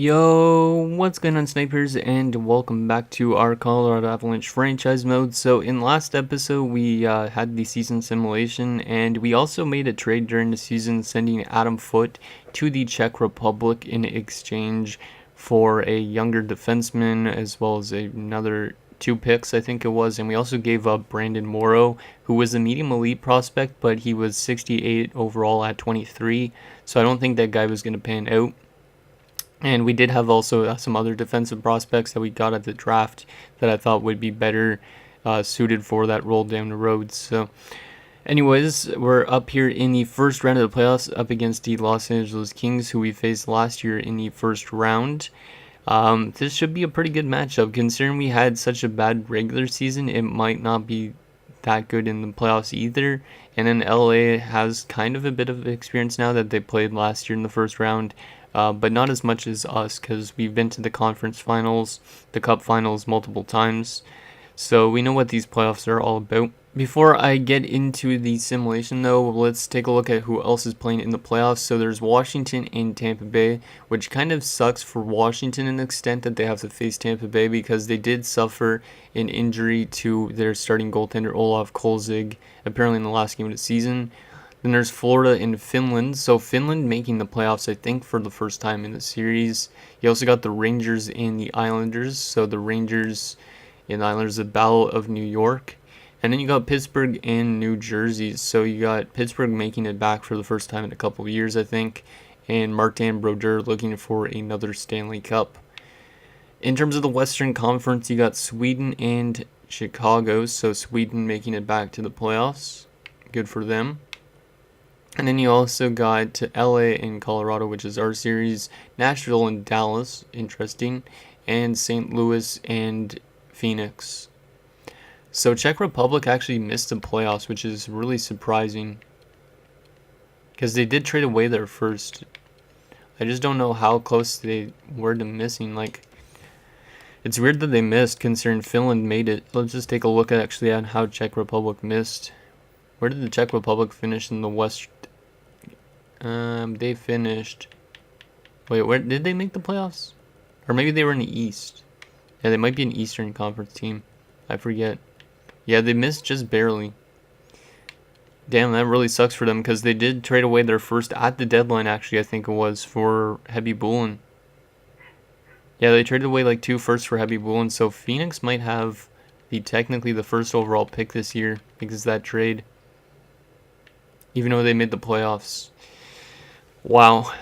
Yo, what's going on, snipers, and welcome back to our Colorado Avalanche franchise mode. So in last episode we had the season simulation, and we also made a trade during the season, sending Adam Foote to the Czech Republic in exchange for a younger defenseman, as well as another 2 picks, I think it was. And we also gave up Brandon Morrow, who was a medium elite prospect, but he was 68 overall at 23, so I don't think that guy was going to pan out. And we did have also some other defensive prospects that we got at the draft that I thought would be better suited for that role down the road. So anyways, we're up here in the first round of the playoffs up against the Los Angeles Kings, who we faced last year in the first round. This should be a pretty good matchup. Considering we had such a bad regular season, it might not be that good in the playoffs either. And then LA has kind of a bit of experience now that they played last year in the first round. But not as much as us, because we've been to the conference finals, the cup finals multiple times, so we know what these playoffs are all about. Before I get into the simulation though, let's take a look at who else is playing in the playoffs. So there's Washington and Tampa Bay, which kind of sucks for Washington in the extent that they have to face Tampa Bay, because they did suffer an injury to their starting goaltender Olaf Kolzig, apparently in the last game of the season. Then there's Florida and Finland. So Finland making the playoffs, I think, for the first time in the series. You also got the Rangers and the Islanders. So the Rangers and the Islanders, the Battle of New York. And then you got Pittsburgh and New Jersey. So you got Pittsburgh making it back for the first time in a couple of years, I think. And Martin Brodeur looking for another Stanley Cup. In terms of the Western Conference, you got Sweden and Chicago. So Sweden making it back to the playoffs. Good for them. And then you also got LA and Colorado, which is our series, Nashville and Dallas, interesting, and St. Louis and Phoenix. So Czech Republic actually missed the playoffs, which is really surprising, because they did trade away their first. I just don't know how close they were to missing. Like, it's weird that they missed, considering Finland made it. Let's just take a look at how Czech Republic missed. Where did the Czech Republic finish in the West? They finished. Wait, where did they make the playoffs? Or maybe they were in the East. Yeah, they might be an Eastern Conference team. I forget. Yeah, they missed just barely. Damn, that really sucks for them, because they did trade away their first at the deadline, actually, I think it was, for Heavy Bullen. Yeah, they traded away like 2 firsts for Heavy Bullen, so Phoenix might have technically the first overall pick this year because of that trade, even though they made the playoffs. Wow,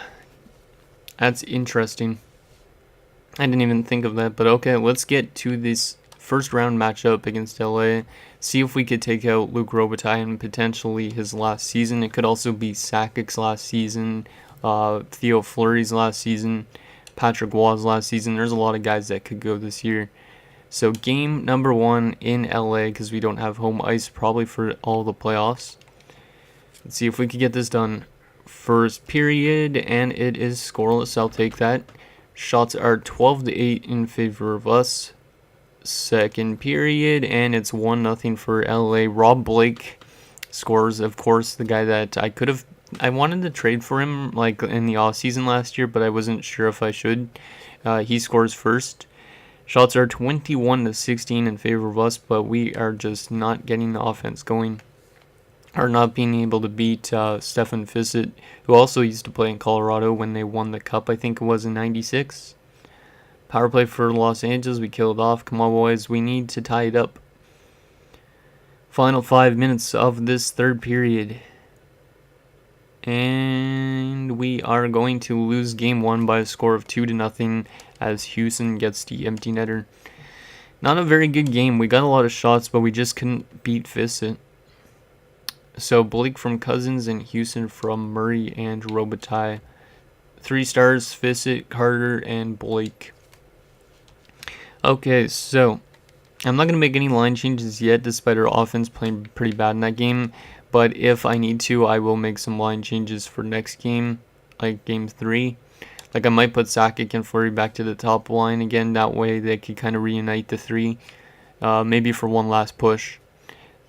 that's interesting. I didn't even think of that, but okay, let's get to this first round matchup against LA. See if we could take out Luc Robitaille and potentially his last season. It could also be Sakic's last season, Theo Fleury's last season, Patrick Waugh's last season. There's a lot of guys that could go this year. So game number 1 in LA, because we don't have home ice probably for all the playoffs. Let's see if we could get this done. First period, and it is scoreless. I'll take that. Shots are 12-8 in favor of us. Second period, and it's 1-0 for LA. Rob Blake scores, of course, the guy that I wanted to trade for him like in the offseason last year, but I wasn't sure if I should. He scores first. Shots are 21-16 in favor of us, but we are just not getting the offense going. Are not being able to beat Stefan Fiset, who also used to play in Colorado when they won the Cup, I think it was in 96. Power play for Los Angeles, we killed off. Come on, boys, we need to tie it up. Final 5 minutes of this third period. And we are going to lose game 1 by a score of 2-0 as Houston gets the empty netter. Not a very good game. We got a lot of shots, but we just couldn't beat Fiset. So Blake from Cousins and Houston from Murray and Robitaille. 3 stars, Fiset, Carter, and Blake. Okay, so I'm not going to make any line changes yet, despite our offense playing pretty bad in that game. But if I need to, I will make some line changes for next game, like game 3. Like, I might put Sakic and Fleury back to the top line again. That way they could kind of reunite the 3. Maybe for one last push.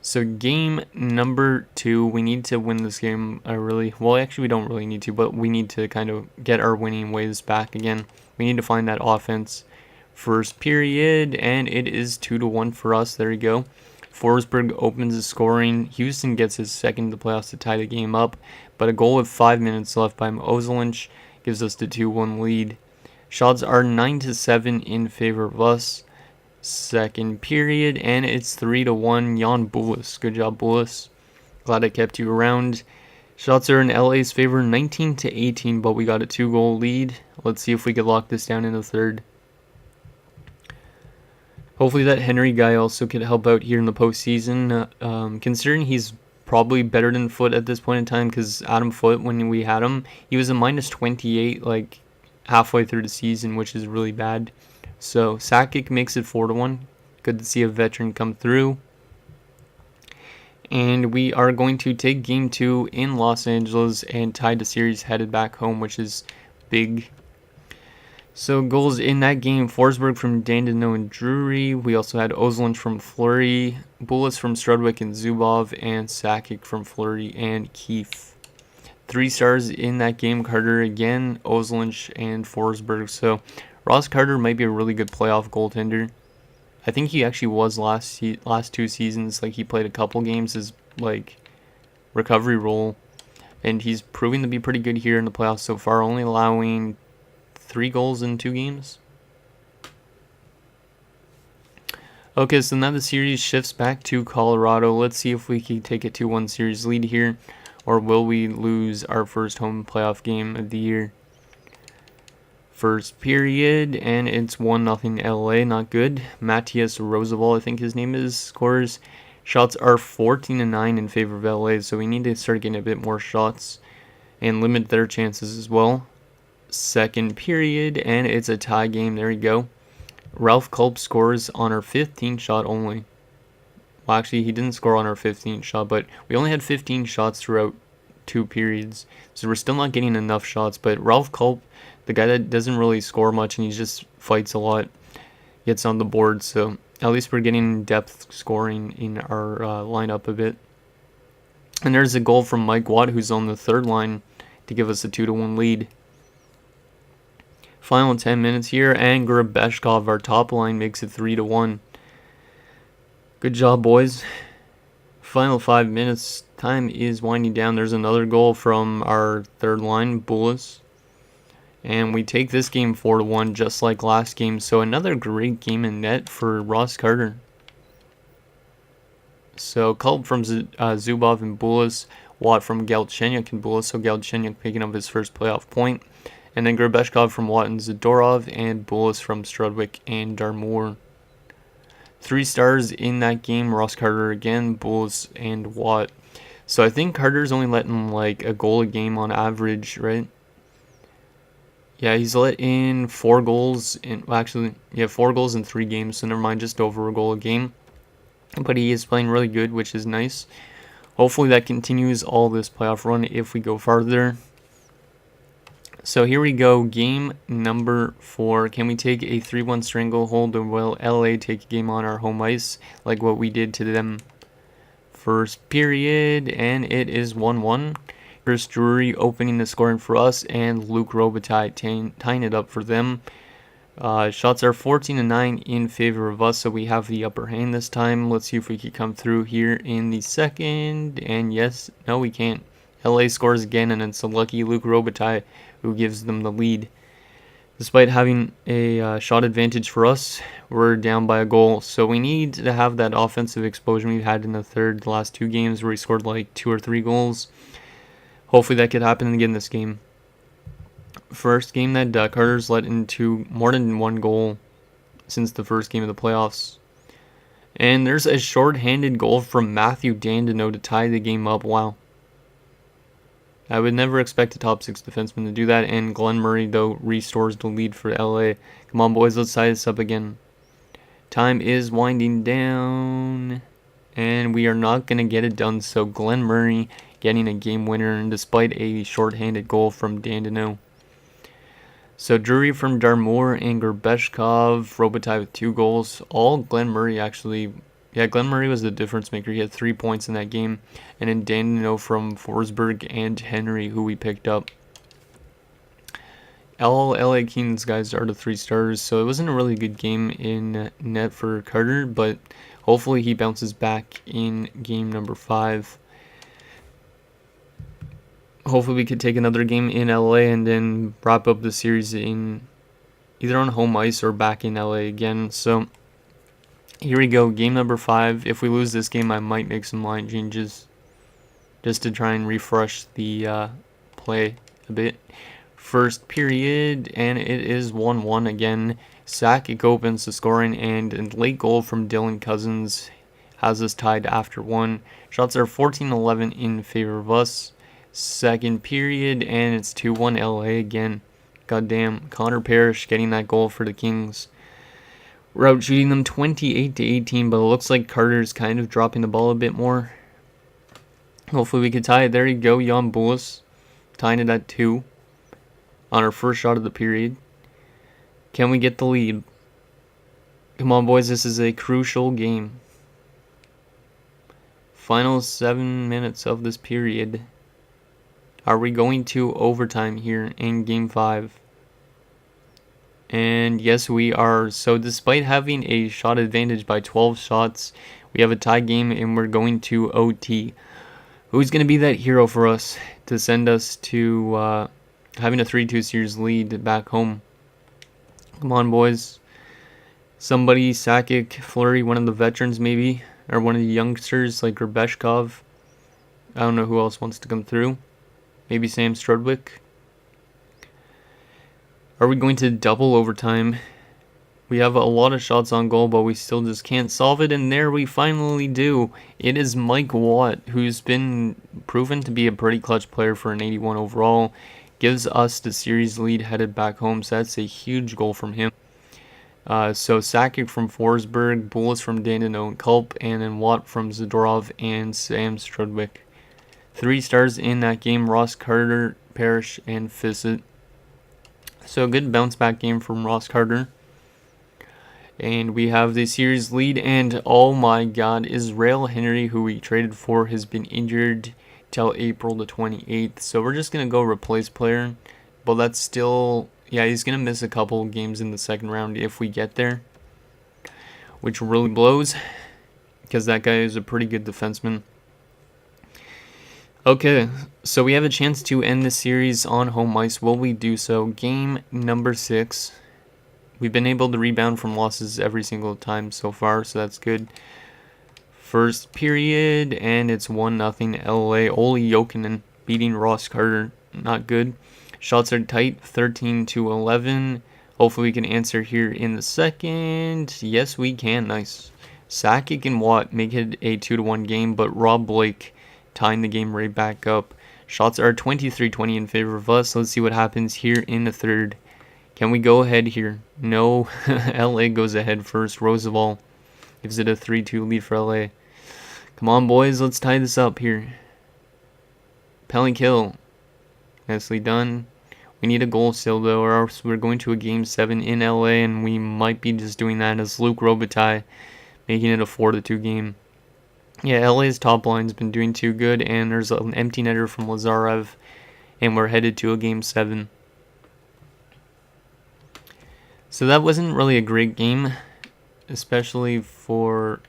So game number 2, we need to win this game. Actually we don't really need to, but we need to kind of get our winning ways back again. We need to find that offense. First period, and it is 2-1 for us. There you go. Forsberg opens the scoring. Houston gets his second in the playoffs to tie the game up, but a goal with 5 minutes left by Avalanche gives us the 2-1 lead. Shots are 9-7 in favor of us. Second period, and it's 3-1. Jan Bullis. Good job, Bullis. Glad I kept you around. Shots are in LA's favor, 19-18, but we got a 2-goal lead. Let's see if we can lock this down in the third. Hopefully that Henry guy also could help out here in the postseason. Considering he's probably better than Foote at this point in time, because Adam Foote, when we had him, he was a -28 like halfway through the season, which is really bad. So Sakic makes it 4-1. Good to see a veteran come through. And we are going to take game 2 in Los Angeles and tie the series headed back home, which is big. So goals in that game: Forsberg from Dandino and Drury. We also had Ozolinsh from Fleury, Bullis from Strudwick and Zubov, and Sakic from Fleury and Keefe. 3 stars in that game: Carter again, Ozolinsh, and Forsberg. So Ross Carter might be a really good playoff goaltender. I think he actually was last 2 seasons. Like, he played a couple games as like recovery role, and he's proving to be pretty good here in the playoffs so far, only allowing 3 goals in 2 games. Okay, so now the series shifts back to Colorado. Let's see if we can take a 2-1 series lead here, or will we lose our first home playoff game of the year. First period, and it's 1-0 LA, not good. Matthias Roosevelt, I think his name is, scores. Shots are 14-9 in favor of LA, so we need to start getting a bit more shots and limit their chances as well. Second period, and it's a tie game. There you go. Ralph Culp scores on our 15th shot only. Well, actually, he didn't score on our 15th shot, but we only had 15 shots throughout 2 periods, so we're still not getting enough shots. But Ralph Culp, the guy that doesn't really score much and he just fights a lot, gets on the board, so at least we're getting depth scoring in our lineup a bit. And there's a goal from Mike Watt, who's on the third line, to give us a 2-1 lead. Final 10 minutes here, and Grabeshkov, our top line, makes it 3-1. Good job, boys. Final 5 minutes. Time is winding down. There's another goal from our third line, Bullis. And we take this game 4-1, just like last game. So another great game in net for Ross Carter. So Culp from Zubov and Bullis. Watt from Galchenyuk and Bullis. So Galchenyuk picking up his first playoff point. And then Grabeshkov from Watt and Zadorov, and Bullis from Strudwick and Darmour. 3 stars in that game: Ross Carter again, Bullis, and Watt. So I think Carter's only letting like a goal a game on average, right? Yeah, he's let in 4 goals in 4 goals in 3 games, so never mind, just over a goal a game. But he is playing really good, which is nice. Hopefully that continues all this playoff run if we go farther. So here we go, game number 4. Can we take a 3-1 stranglehold, or will LA take a game on our home ice like what we did to them? First period, and it is 1-1. Chris Drury opening the scoring for us, and Luke Robitaille tying it up for them. Shots are 14-9 in favor of us, so we have the upper hand this time. Let's see if we can come through here in the second, and yes, no, we can't. LA scores again, and it's a lucky Luke Robitaille who gives them the lead. Despite having a shot advantage for us, we're down by a goal. So we need to have that offensive explosion we've had in the last 2 games where we scored like 2 or 3 goals. Hopefully that could happen again this game. First game that Carter's let into more than 1 goal since the first game of the playoffs. And there's a short-handed goal from Matthew Dandino to tie the game up. Wow. I would never expect a top 6 defenseman to do that, and Glenn Murray, though, restores the lead for LA. Come on, boys, let's tie this up again. Time is winding down, and we are not going to get it done, so Glenn Murray getting a game winner, and despite a shorthanded goal from Dandino. So Drury from Darmour and Grabeshkov, Robitaille with 2 goals. All Glenn Murray, actually. Yeah, Glenn Murray was the difference maker. He had 3 points in that game. And then Danilo from Forsberg and Henry, who we picked up. All LA Kings guys are the 3 stars, so it wasn't a really good game in net for Carter, but hopefully he bounces back in game number 5. Hopefully we could take another game in LA and then wrap up the series in either on home ice or back in LA again. So here we go, game number 5. If we lose this game, I might make some line changes just to try and refresh the play a bit. First period, and it is 1-1 again. Sakic opens the scoring, and a late goal from Dylan Cousins has us tied after 1. Shots are 14-11 in favor of us. Second period, and it's 2-1 LA again. Goddamn, Connor Parrish getting that goal for the Kings. We're out shooting them 28-18, but it looks like Carter's kind of dropping the ball a bit more. Hopefully we can tie it. There you go, Jan Bullis tying it at 2 on our first shot of the period. Can we get the lead? Come on, boys, this is a crucial game. Final 7 minutes of this period. Are we going to overtime here in game 5? And yes, we are. So despite having a shot advantage by 12 shots, we have a tie game and we're going to OT. Who's going to be that hero for us to send us to having a 3-2 series lead back home? Come on, boys. Somebody, Sakic, Fleury, one of the veterans maybe, or one of the youngsters like Rebeshkov. I don't know who else wants to come through. Maybe Sam Strudwick. Are we going to double overtime? We have a lot of shots on goal, but we still just can't solve it, and there we finally do. It is Mike Watt, who's been proven to be a pretty clutch player for an 81 overall. Gives us the series lead headed back home, so that's a huge goal from him. So Sakic from Forsberg, Bullis from Danilo and Culp, and then Watt from Zadorov and Sam Strudwick. 3 stars in that game, Ross Carter, Parrish, and Fissett. So a good bounce back game from Ross Carter. And we have the series lead, and oh my god, Israel Henry, who we traded for, has been injured till April the 28th. So we're just going to go replace player. But that's still, yeah, he's going to miss a couple games in the second round if we get there. Which really blows, because that guy is a pretty good defenseman. Okay, so we have a chance to end the series on home ice. Will we do so? Game number 6. We've been able to rebound from losses every single time so far, so that's good. First period, and it's 1-0 LA. Olli Jokinen beating Ross Carter. Not good. Shots are tight, 13-11. Hopefully we can answer here in the second. Yes, we can. Nice. Sakic and Watt make it a 2-1 game, but Rob Blake tying the game right back up. Shots are 23-20 in favor of us. Let's see what happens here in the third. Can we go ahead here? No. LA goes ahead first. Roosevelt gives it a 3-2 lead for LA. Come on, boys. Let's tie this up here. Penalty kill. Nicely done. We need a goal still, though, or else we're going to a Game 7 in LA, and we might be just doing that as Luke Robitaille, making it a 4-2 game. Yeah, LA's top line's been doing too good, and there's an empty netter from Lazarev, and we're headed to a Game 7. So that wasn't really a great game, especially for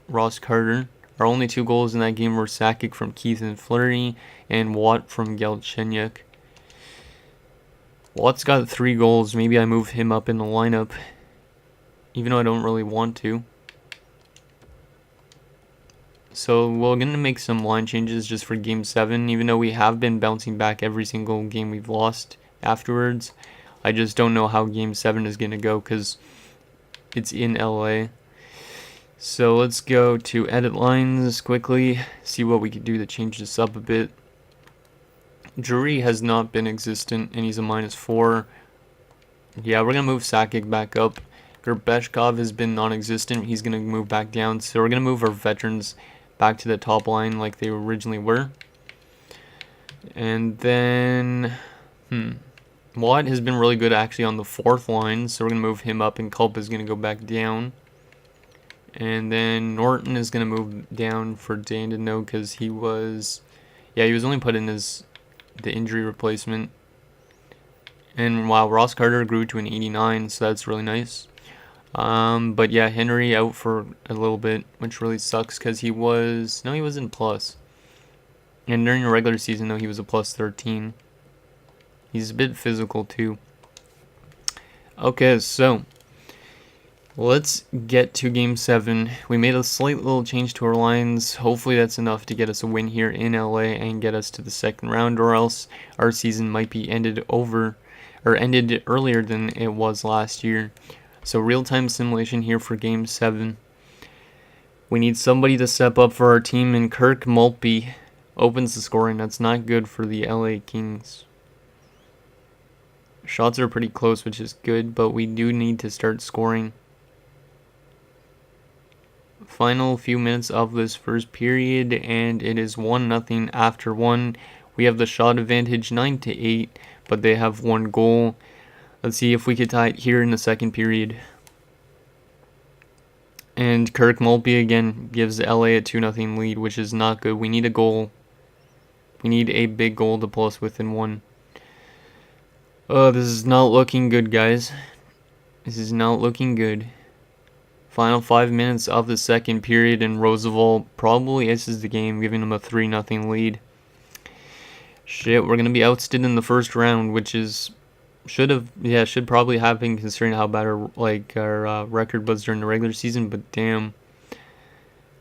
Ross Carter. Our only 2 goals in that game were Sakic from Keith and Fleury, and Watt from Galchenyuk. Watt's got 3 goals. Maybe I move him up in the lineup, even though I don't really want to. So we're going to make some line changes just for Game 7, even though we have been bouncing back every single game we've lost afterwards. I just don't know how Game 7 is going to go because it's in LA. So let's go to edit lines quickly, see what we can do to change this up a bit. Drury has not been existent, and he's a -4. Yeah, we're going to move Sakic back up. Gerbeshkov has been non-existent. He's going to move back down. So we're going to move our veterans back to the top line like they originally were. And then, Watt has been really good actually on the 4th line. So we're going to move him up, and Culp is going to go back down. And then Norton is going to move down for Dandino because he was only put in as the injury replacement. And wow, Ross Carter grew to an 89, so that's really nice. But yeah, Henry out for a little bit, which really sucks because he wasn't plus. And during the regular season, though, he was a plus 13. He's a bit physical, too. Okay, so let's get to Game 7. We made a slight little change to our lines. Hopefully that's enough to get us a win here in LA and get us to the second round, or else our season might be ended earlier than it was last year. So real-time simulation here for Game 7. We need somebody to step up for our team, and Kirk Maltby opens the scoring. That's not good for the LA Kings. Shots are pretty close, which is good, but we do need to start scoring. Final few minutes of this first period, and it is 1-0 after 1. We have the shot advantage 9-8, but they have 1 goal. Let's see if we could tie it here in the second period. And Kirk Maltby again gives LA a 2-0 lead, which is not good. We need a goal. We need a big goal to pull us within 1. Oh, this is not looking good, guys. This is not looking good. Final 5 minutes of the second period, and Roosevelt probably aces the game, giving them a 3-0 lead. Shit, we're going to be ousted in the first round, which is should probably happen considering how bad our record was during the regular season, but damn.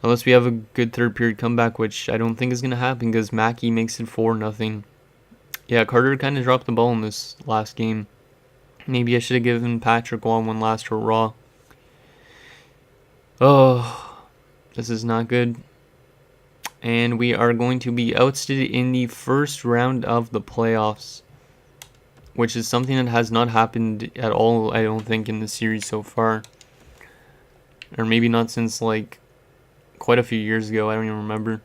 Unless we have a good third period comeback, which I don't think is going to happen because Mackey makes it 4-0. Yeah, Carter kind of dropped the ball in this last game. Maybe I should have given Patrick Waugh one last hurrah. Oh, this is not good. And we are going to be ousted in the first round of the playoffs, which is something that has not happened at all, I don't think, in the series so far. Or maybe not since, quite a few years ago. I don't even remember.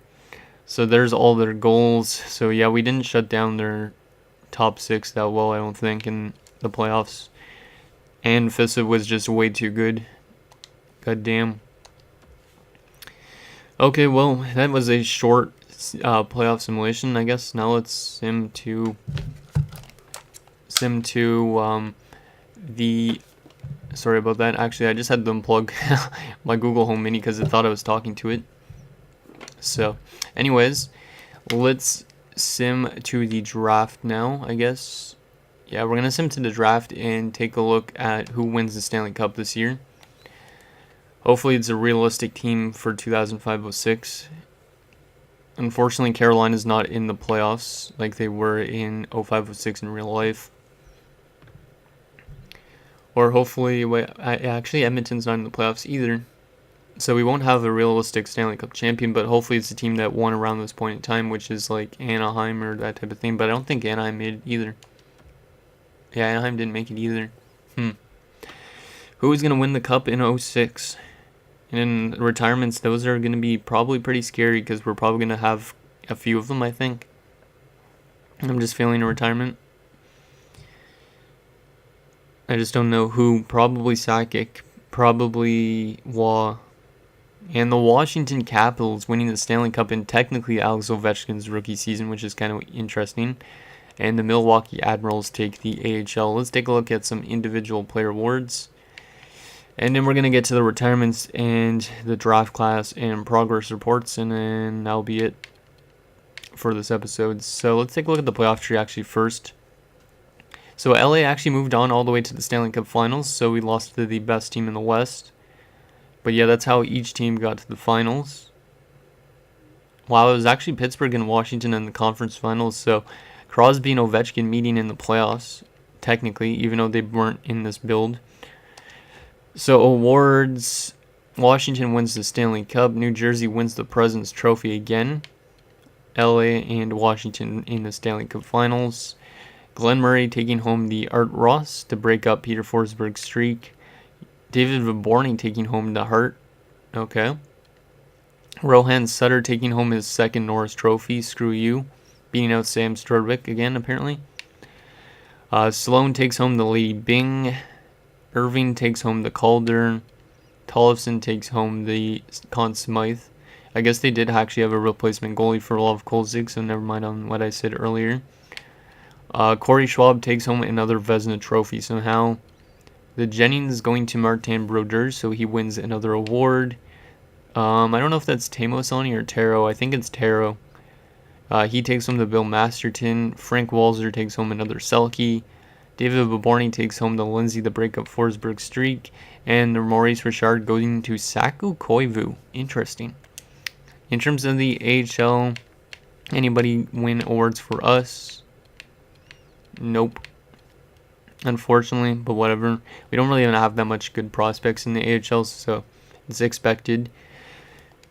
So there's all their goals. So yeah, we didn't shut down their top 6 that well, I don't think, in the playoffs. And Fissa was just way too good. God damn. Okay, well, that was a short playoff simulation, I guess. Now let's sim to the... Sorry about that. Actually, I just had to unplug my Google Home Mini because it thought I was talking to it. So, anyways, let's sim to the draft now, I guess. Yeah, we're going to sim to the draft and take a look at who wins the Stanley Cup this year. Hopefully it's a realistic team for 2005-06. Unfortunately, Carolina's not in the playoffs like they were in 05-06 in real life. Or hopefully, actually Edmonton's not in the playoffs either. So we won't have a realistic Stanley Cup champion, but hopefully it's a team that won around this point in time, which is like Anaheim or that type of thing. But I don't think Anaheim made it either. Yeah, Anaheim didn't make it either. Who is going to win the Cup in 06? And in retirements, those are going to be probably pretty scary because we're probably going to have a few of them, I think. I'm just feeling a retirement. I just don't know who. Probably Sakic. Probably Waugh. And the Washington Capitals winning the Stanley Cup in technically Alex Ovechkin's rookie season, which is kind of interesting. And the Milwaukee Admirals take the AHL. Let's take a look at some individual player awards. And then we're going to get to the retirements and the draft class and progress reports. And then that'll be it for this episode. So let's take a look at the playoff tree actually first. So LA actually moved on all the way to the Stanley Cup Finals. So we lost to the best team in the West. But yeah, that's how each team got to the finals. Wow, it was actually Pittsburgh and Washington in the conference finals. So Crosby and Ovechkin meeting in the playoffs, technically, even though they weren't in this build. So awards, Washington wins the Stanley Cup. New Jersey wins the President's Trophy again. LA and Washington in the Stanley Cup Finals. Glenn Murray taking home the Art Ross to break up Peter Forsberg's streak. David Viborny taking home the Hart. Okay. Rohan Sutter taking home his second Norris Trophy. Screw you. Beating out Sam Sturdwick again, apparently. Sloan takes home the Lady Bing. Irving takes home the Calder. Tollefson takes home the Conn Smythe. I guess they did actually have a replacement goalie for Love Kolzig, so never mind on what I said earlier. Corey Schwab takes home another Vezina trophy somehow. The Jennings is going to Martin Brodeur, so he wins another award. I don't know if that's Tamosani or Taro. I think it's Taro. He takes home the Bill Masterton. Frank Walzer takes home another Selke. David Baborny takes home the Lindsay the Breakup Forsberg streak. And Maurice Richard going to Saku Koivu. Interesting. In terms of the AHL, anybody win awards for us? Nope. Unfortunately, but whatever. We don't really even have that much good prospects in the AHL, so it's expected.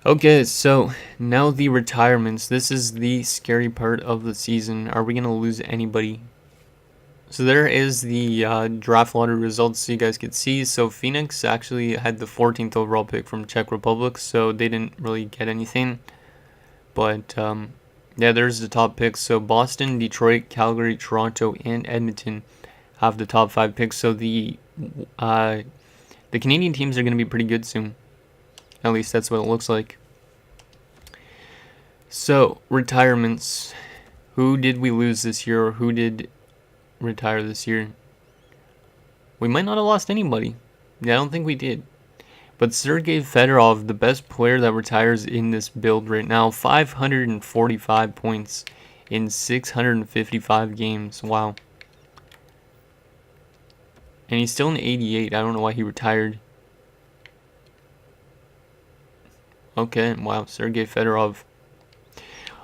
Okay, so now the retirements. This is the scary part of the season. Are we going to lose anybody? So there is the draft lottery results so you guys could see. So Phoenix actually had the 14th overall pick from Czech Republic, so they didn't really get anything. But yeah, there's the top picks. So Boston, Detroit, Calgary, Toronto, and Edmonton have the top 5 picks. So the Canadian teams are going to be pretty good soon. At least that's what it looks like. So, retirements. Who did we lose this year, or who did retire this year? We might not have lost anybody. Yeah, I don't think we did. But Sergei Fedorov, the best player that retires in this build right now, 545 points in 655 games. Wow. And he's still an 88. I don't know why he retired. Okay, wow, Sergei Fedorov.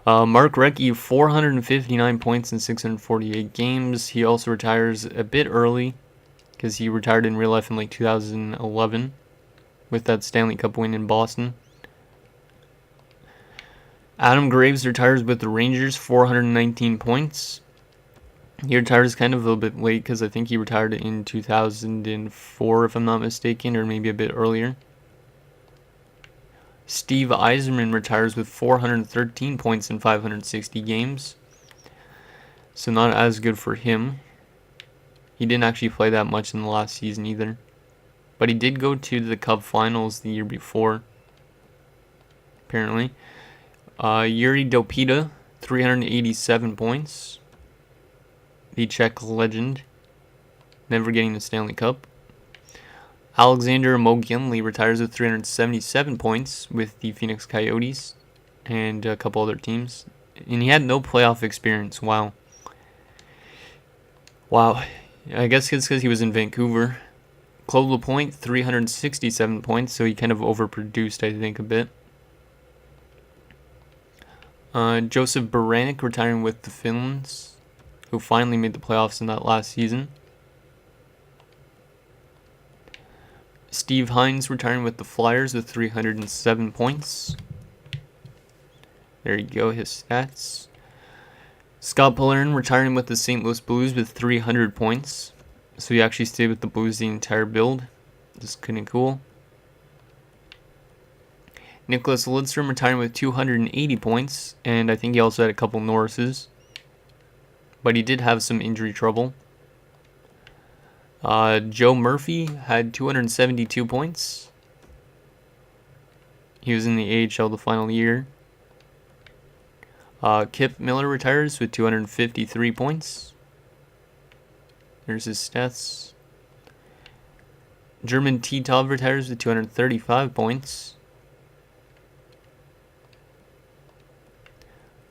Mark Recchi, 459 points in 648 games. He also retires a bit early because he retired in real life in like 2011 with that Stanley Cup win in Boston. Adam Graves retires with the Rangers, 419 points. He retires kind of a little bit late because I think he retired in 2004 if I'm not mistaken, or maybe a bit earlier. Steve Yzerman retires with 413 points in 560 games. So not as good for him. He didn't actually play that much in the last season either. But he did go to the Cup Finals the year before, apparently. Yuri Dopita, 387 points. The Czech legend. Never getting the Stanley Cup. Alexander Mogilny retires with 377 points with the Phoenix Coyotes and a couple other teams. And he had no playoff experience. Wow. Wow. I guess it's because he was in Vancouver. Claude Lapointe, 367 points, so he kind of overproduced, I think, a bit. Joseph Baranek retiring with the Finns, who finally made the playoffs in that last season. Steve Hines retiring with the Flyers with 307 points. There you go, his stats. Scott Polarin retiring with the St. Louis Blues with 300 points. So he actually stayed with the Blues the entire build. Just kind of cool. Nicholas Lidstrom retiring with 280 points. And I think he also had a couple Norrises. But he did have some injury trouble. Joe Murphy had 272 points. He was in the AHL the final year. Kip Miller retires with 253 points. There's his stats. German Titov retires with 235 points.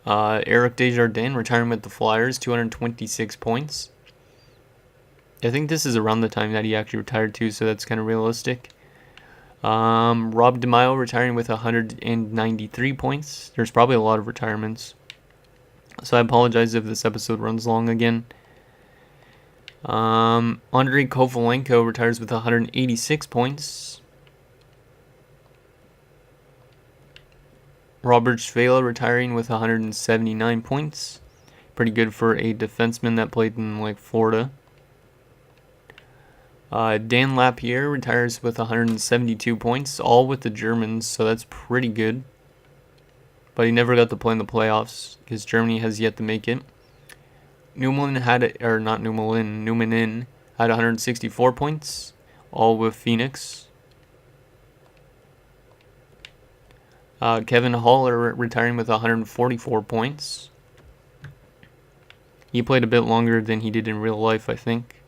Eric Desjardins retiring with the Flyers, 226 points. I think this is around the time that he actually retired too, so that's kind of realistic. Rob DeMaio retiring with 193 points. There's probably a lot of retirements, so I apologize if this episode runs long again. Andrei Kovalenko retires with 186 points. Robert Svela retiring with 179 points. Pretty good for a defenseman that played in like Florida. Dan Lapierre retires with 172 points, all with the Germans, so that's pretty good. But he never got to play in the playoffs because Germany has yet to make it. Numanin had 164 points, all with Phoenix. Kevin Haller retiring with 144 points. He played a bit longer than he did in real life, I think,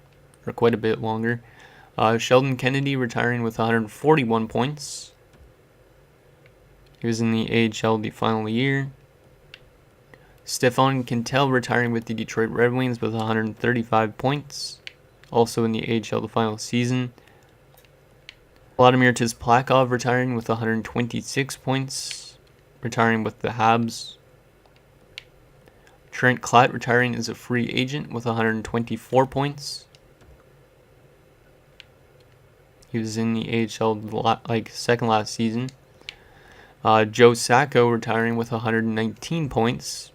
or quite a bit longer. Sheldon Kennedy retiring with 141 points. He was in the AHL the final year. Stefan Quintel retiring with the Detroit Red Wings with 135 points. Also in the AHL the final season. Vladimir Tizplakov retiring with 126 points. Retiring with the Habs. Trent Klatt retiring as a free agent with 124 points. He was in the AHL second last season. Joe Sacco retiring with 119 points.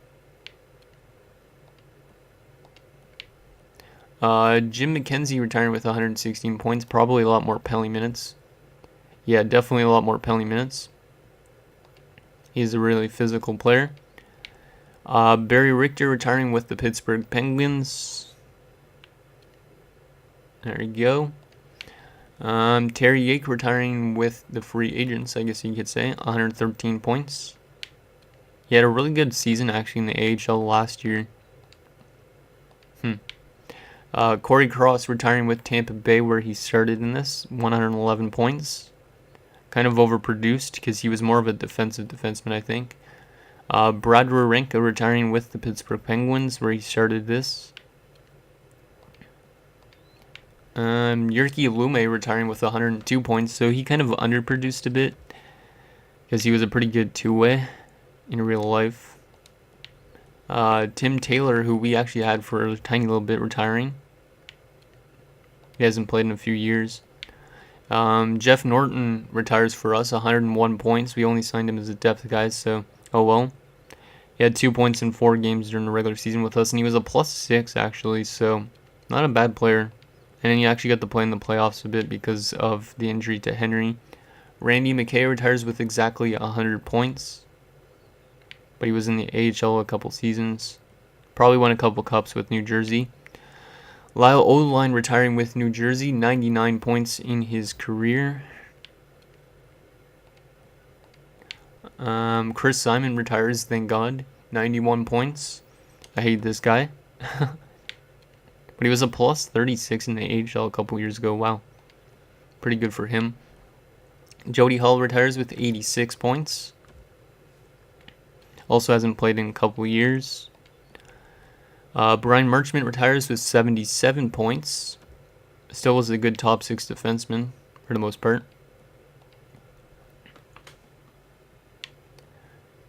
Jim McKenzie retiring with 116 points. Probably a lot more penalty minutes. Yeah, definitely a lot more penalty minutes. He's a really physical player. Barry Richter retiring with the Pittsburgh Penguins. There you go. Terry Yake retiring with the free agents, I guess you could say. 113 points. He had a really good season, actually, in the AHL last year. Corey Cross retiring with Tampa Bay, where he started in this. 111 points. Kind of overproduced, because he was more of a defensive defenseman, I think. Brad Wawrinka retiring with the Pittsburgh Penguins, where he started this. Jyrki Lume retiring with 102 points, so he kind of underproduced a bit, because he was a pretty good two-way in real life. Tim Taylor, who we actually had for a tiny little bit, retiring. He hasn't played in a few years. Jeff Norton retires for us, 101 points. We only signed him as a depth guy, so oh well. He had 2 points in 4 games during the regular season with us, and he was a +6 actually, so not a bad player. And then he actually got to play in the playoffs a bit because of the injury to Henry. Randy McKay retires with exactly 100 points, but he was in the AHL a couple seasons. Probably won a couple cups with New Jersey. Lyle Oline retiring with New Jersey, 99 points in his career. Chris Simon retires, thank God, 91 points. I hate this guy. But he was a +36 in the AHL a couple years ago. Wow. Pretty good for him. Jody Hull retires with 86 points. Also hasn't played in a couple years. Brian Marchment retires with 77 points. Still was a good top 6 defenseman for the most part.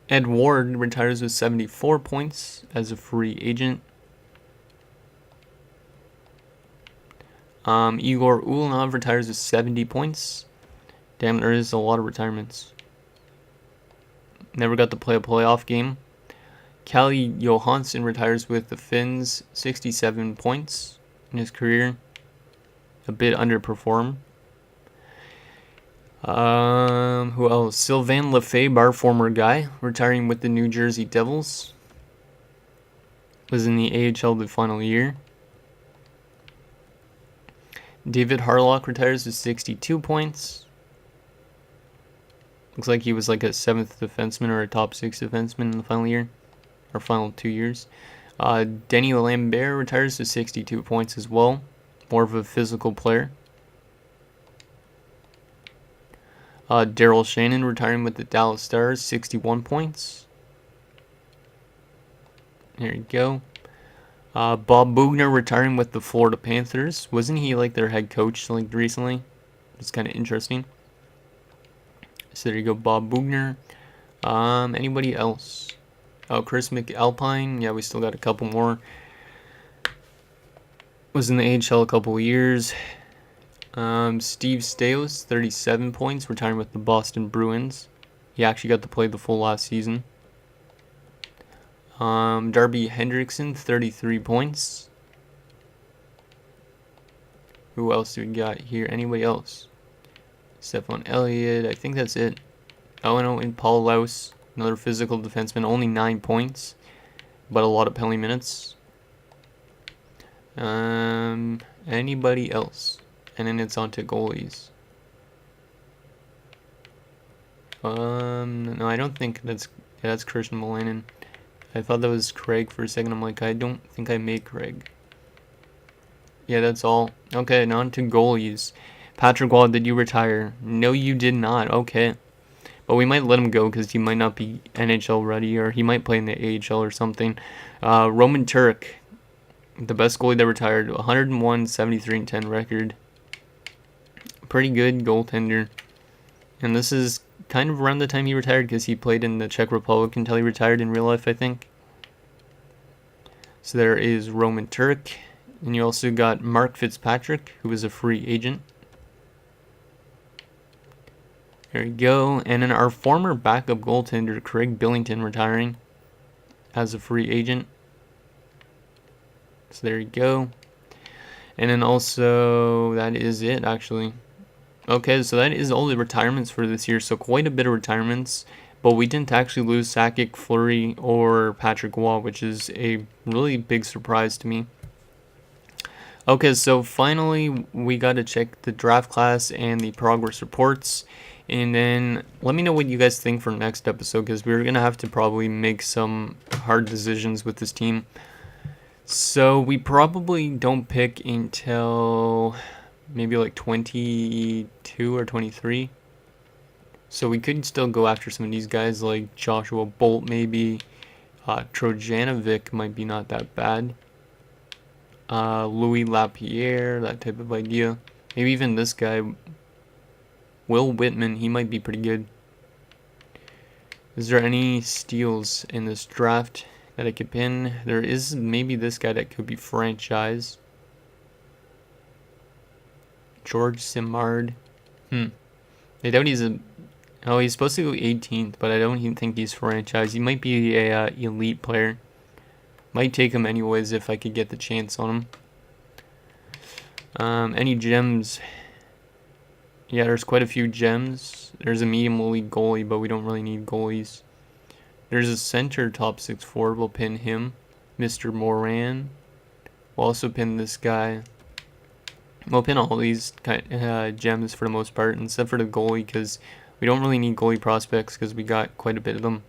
Ed Ward retires with 74 points as a free agent. Igor Ulanov retires with 70 points. Damn, there is a lot of retirements. Never got to play a playoff game. Kalle Johansson retires with the Finns, 67 points in his career. A bit underperformed. Who else? Sylvain Lefebvre, our former guy, retiring with the New Jersey Devils. Was in the AHL the final year. David Harlock retires with 62 points. Looks like he was like a 7th defenseman or a top 6 defenseman in the final year. Or final 2 years. Denny Lambert retires with 62 points as well. More of a physical player. Daryl Shannon retiring with the Dallas Stars, 61 points. There you go. Bob Boughner retiring with the Florida Panthers. Wasn't he like their head coach like recently? It's kind of interesting. So there you go, Bob Boughner. Anybody else? Oh, Chris McAlpine. Yeah, we still got a couple more. Was in the AHL a couple of years. Steve Stais, 37 points, retiring with the Boston Bruins. He actually got to play the full last season. Darby Hendrickson, 33 points. Who else do we got here? Anybody else? Stephon Elliott, I think that's it. Oh no, and Paul Laus, another physical defenseman, only 9 points, but a lot of penalty minutes. Anybody else? And then it's on to goalies. No, I don't think that's Christian Melanin. I thought that was Craig for a second. I'm like, I don't think I made Craig. Yeah, that's all. Okay, now on to goalies. Patrick Wall, did you retire? No, you did not. Okay. But we might let him go because he might not be NHL ready, or he might play in the AHL or something. Roman Turek, the best goalie that retired. 101, 73, and 10 record. Pretty good goaltender. And this is kind of around the time he retired because he played in the Czech Republic until he retired in real life, I think. So there is Roman Turek. And you also got Mark Fitzpatrick, who was a free agent. There you go. And then our former backup goaltender, Craig Billington, retiring as a free agent. So there you go. And then also, that is it, actually. Okay, so that is all the retirements for this year. So quite a bit of retirements. But we didn't actually lose Sakic, Fleury, or Patrick Waugh, which is a really big surprise to me. Okay, so finally we got to check the draft class and the progress reports. And then let me know what you guys think for next episode, because we're going to have to probably make some hard decisions with this team. So we probably don't pick until maybe like 22 or 23. So we could still go after some of these guys like Joshua Bolt maybe. Trojanovic might be not that bad. Louis Lapierre, that type of idea. Maybe even this guy, Will Whitman, he might be pretty good. Is there any steals in this draft that I could pin? There is maybe this guy that could be franchise. George Simard. I doubt he's he's supposed to go 18th, but I don't even think he's franchise. He might be a elite player. Might take him anyways if I could get the chance on him. Any gems? Yeah, there's quite a few gems. There's a medium league goalie, but we don't really need goalies. There's a center top 6'4". We'll pin him. Mr. Moran. We'll also pin this guy. We'll pin all these gems for the most part, except for the goalie, because we don't really need goalie prospects because we got quite a bit of them.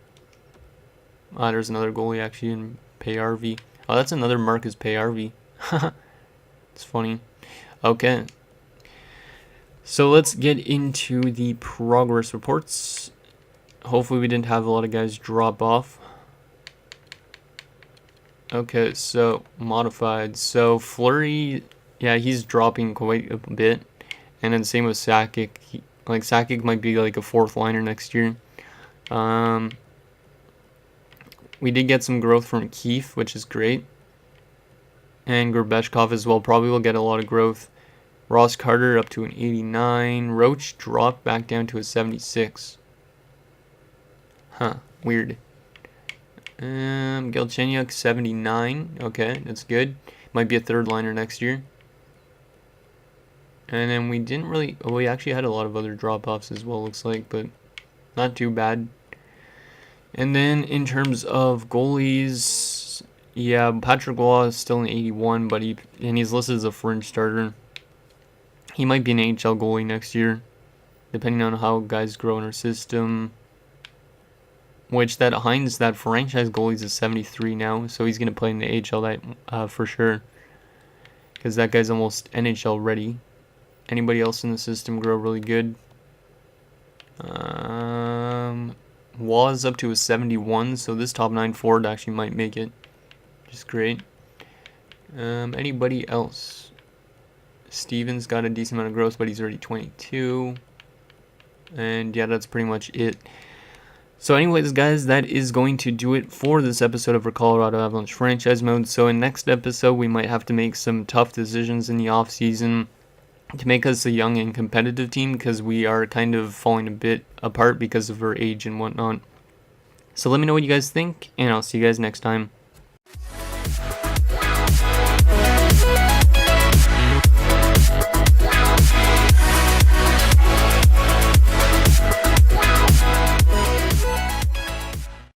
There's another goalie actually in Payarvi. Oh, that's another Marcus Payarvi. It's funny. Okay. So let's get into the progress reports. Hopefully we didn't have a lot of guys drop off. Okay, so modified. So Fleury, yeah, he's dropping quite a bit. And then same with Sakic. Sakic might be like a fourth liner next year. We did get some growth from Keefe, which is great. And Gorbeshkov as well. Probably will get a lot of growth. Ross Carter up to an 89. Roach dropped back down to a 76. Huh, weird. Galchenyuk 79. Okay, that's good. Might be a third liner next year. And then we didn't really... Oh, we actually had a lot of other drop-offs as well, looks like. But not too bad. And then in terms of goalies... Yeah, Patrick Waugh is still an 81, but he's listed as a fringe starter. He might be an AHL goalie next year, depending on how guys grow in our system. Which that Hines, that franchise goalie, is a 73 now, so he's gonna play in the AHL for sure. Because that guy's almost NHL ready. Anybody else in the system grow really good? Waugh's up to a 71, so this top 9 forward actually might make it. Which is great. Anybody else? Steven's got a decent amount of growth, but he's already 22. And yeah, that's pretty much it. So anyways, guys, that is going to do it for this episode of our Colorado Avalanche franchise mode. So in next episode, we might have to make some tough decisions in the offseason to make us a young and competitive team, because we are kind of falling a bit apart because of our age and whatnot. So let me know what you guys think, and I'll see you guys next time.